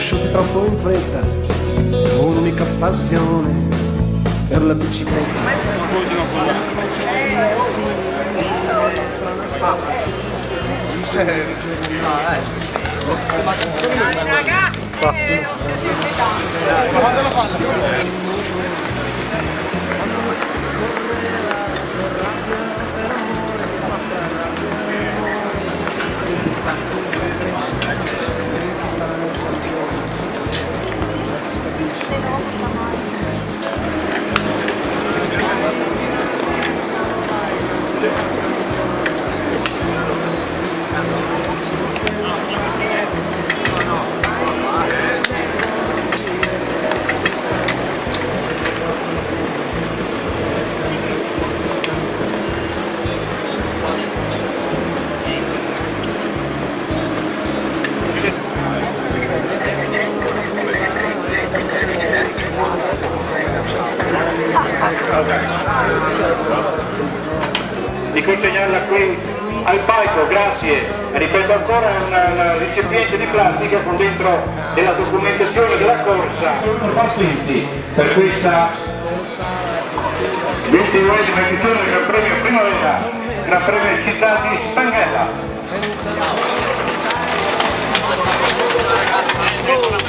cresciuti troppo in fretta, con un'unica passione per la bicicletta. Di consegnarla qui al palco, grazie. Ripeto ancora, un recipiente di plastica con dentro della documentazione della corsa. Complimenti per questa 29esima edizione del Gran Premio Primavera, Gran Premio città di Stanghella.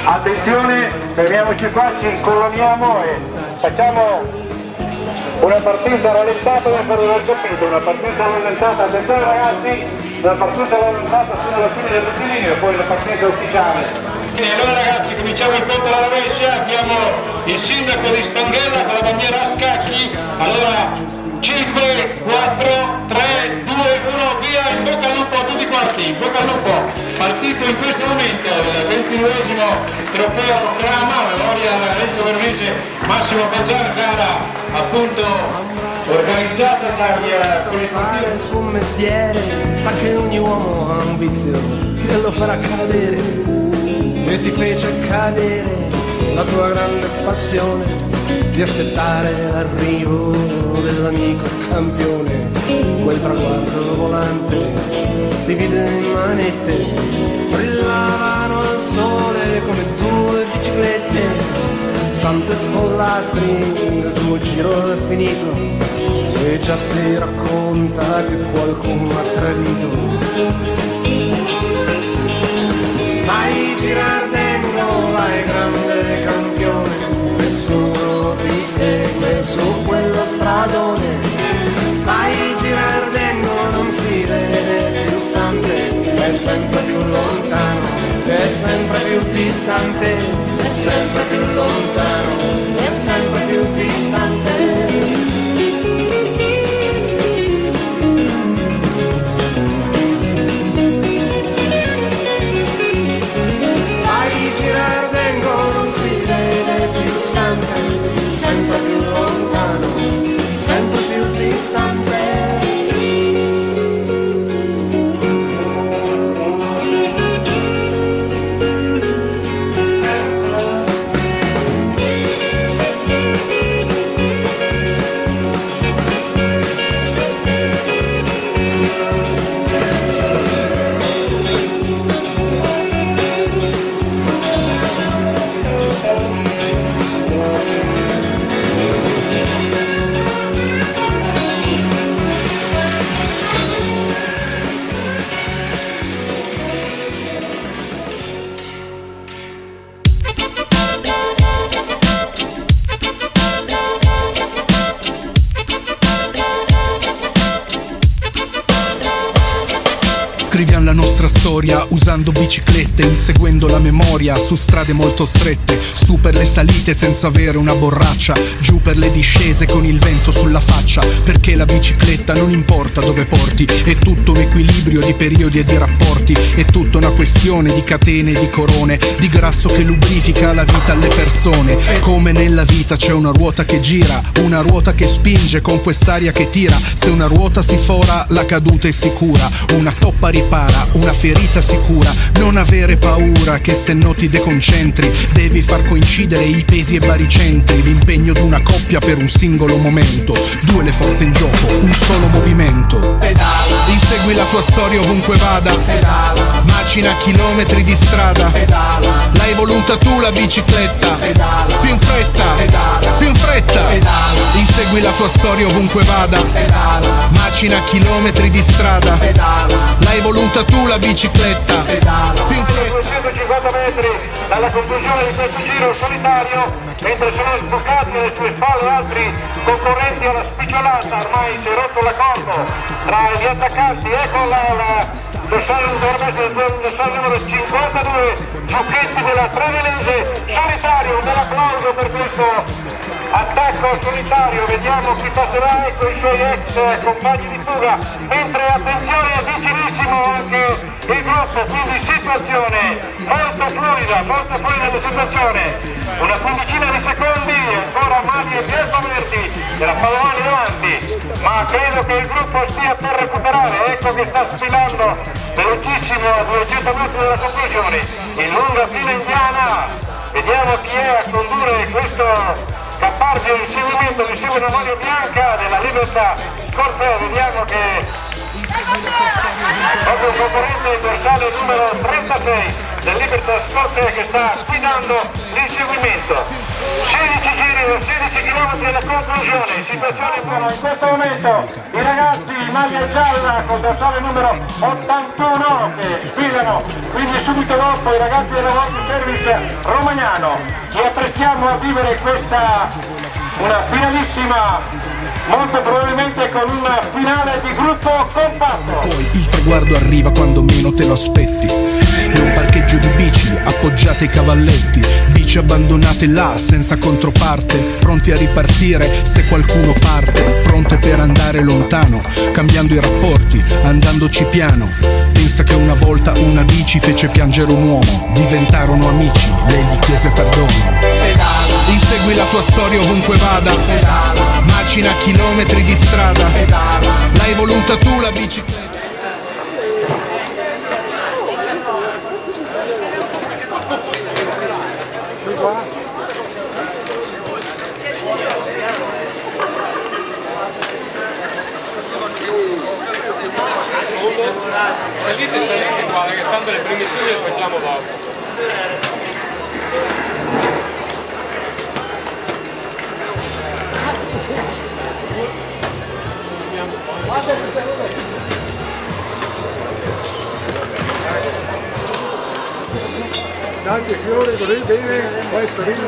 Attenzione, fermiamoci qua, ci incoloniamo e facciamo una partita rallentata per aver capito, una partita rallentata, attenzione ragazzi, una partita rallentata fino alla fine del rettilineo e poi la partita ufficiale. E allora ragazzi cominciamo il conto alla rovescia, abbiamo il sindaco di Stanghella con la bandiera a scacchi, allora 5, 4, 3, 2, 1, via, in bocca al lupo a tutti quanti, in bocca al lupo, partito in questo momento il 29esimo trofeo Trama, memoria alla Renzo Vermese, Massimo Gazzar, gara appunto organizzata dagli fare il suo mestiere, sa che ogni uomo ha un vizio che lo farà cadere, e ti fece cadere la tua grande passione di aspettare l'arrivo dell'amico campione, quel traguardo volante di vide in manette brillavano al sole come due biciclette. Santo pollastri, il tuo giro è finito e già si racconta che qualcuno ha tradito. Vai Girardengo, vai grande campione, nessuno ti segue su quello stradone. Vai Girardengo, non si vede più stante, è sempre più lontano, è sempre più distante. È sempre più lontano, è sempre più distante. Vai Girardengo, non si vede più stante, sempre più lontano, sempre più distante. Scriviamo la nostra storia usando biciclette, inseguendo la memoria su strade molto strette, su per le salite senza avere una borraccia, giù per le discese con il vento sulla faccia, perché la bicicletta non importa dove porti, è tutto un equilibrio di periodi e di rapporti, è tutta una questione di catene e di corone, di grasso che lubrifica la vita alle persone. Come nella vita c'è una ruota che gira, una ruota che spinge con quest'aria che tira, se una ruota si fora la caduta è sicura, una toppa ripara, una ferita sicura, non avere paura che se no ti deconcentri, devi far coincidere i pesi e baricentri, l'impegno d'una coppia per un singolo momento, due le forze in gioco, un solo movimento. Pedala, insegui la tua storia ovunque vada, pedala, macina chilometri di strada, pedala, l'hai voluta la bicicletta, pedala, più in fretta, pedala, più in fretta, pedala, insegui la tua storia ovunque vada, pedala, macina chilometri di strada, pedala, l'hai voluta tu la bicicletta, pedala. più in fretta. 250 metri dalla conclusione di questo giro solitario, mentre sono sboccati alle sue spalle altri concorrenti alla spicciolata, ormai si è rotto l'accordo tra gli attaccanti. Ecco il dorsale numero 52, Giucchetti della Trevelese, solitario, un bel applauso per questo attacco solitario. Vediamo chi passerà, ecco i suoi ex compagni di fuga, mentre attenzione, vicinissimo anche il gruppo, quindi situazione molto fluida la situazione. Una quindicina di secondi, ancora Mani e Bielfaverdi della Paolani davanti, ma credo che il gruppo stia per recuperare. Ecco che sta sfilando velocissimo a 200 metri dalla conclusione in lunga fila indiana. Vediamo chi è a condurre questo caparbio inseguimento. Mi segue una maglia bianca della Libertà Scorsese. Vediamo che proprio il concorrente dorsale numero 36 del Libertà Scorsese che sta guidando l'inseguimento. 16 giri, 16 km alla conclusione, situazione buona. In questo momento i ragazzi in maglia gialla con dorsale numero 81 che sfidano, quindi subito dopo i ragazzi della World Service Romagnano. Ci apprestiamo a vivere questa una finalissima, molto probabilmente con un finale di gruppo compatto. Poi il traguardo arriva quando meno te lo aspetti. È un parcheggio di bici appoggiate ai cavalletti, bici abbandonate là senza controparte, pronti a ripartire se qualcuno parte, pronte per andare lontano, cambiando i rapporti, andandoci piano. Pensa che una volta una bici fece piangere un uomo, diventarono amici, lei gli chiese perdono. Pedala, Insegui la tua storia ovunque vada, pedala, macina chilometri di strada, pedala. l'hai voluta tu la bicicletta. Salite qua, che tanto le prime sue le facciamo dopo. Tanti fiori, così bene, questo ritmo.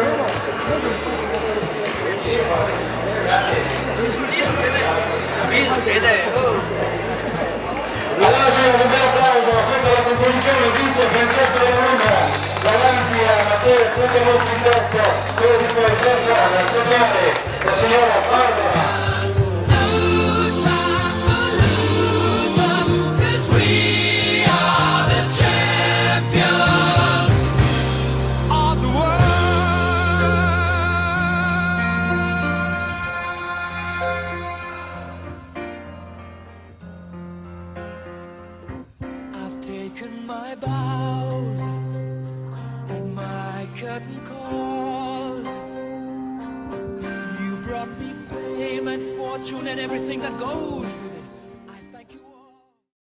Allora un bel applauso, questa è la composizione, vince Francesco della Roma, davanti a Matteo Santamotti terzo, quello di poi terza, la totale, la signora Barbara. Taken my bows and my curtain calls. You brought me fame and fortune and everything that goes with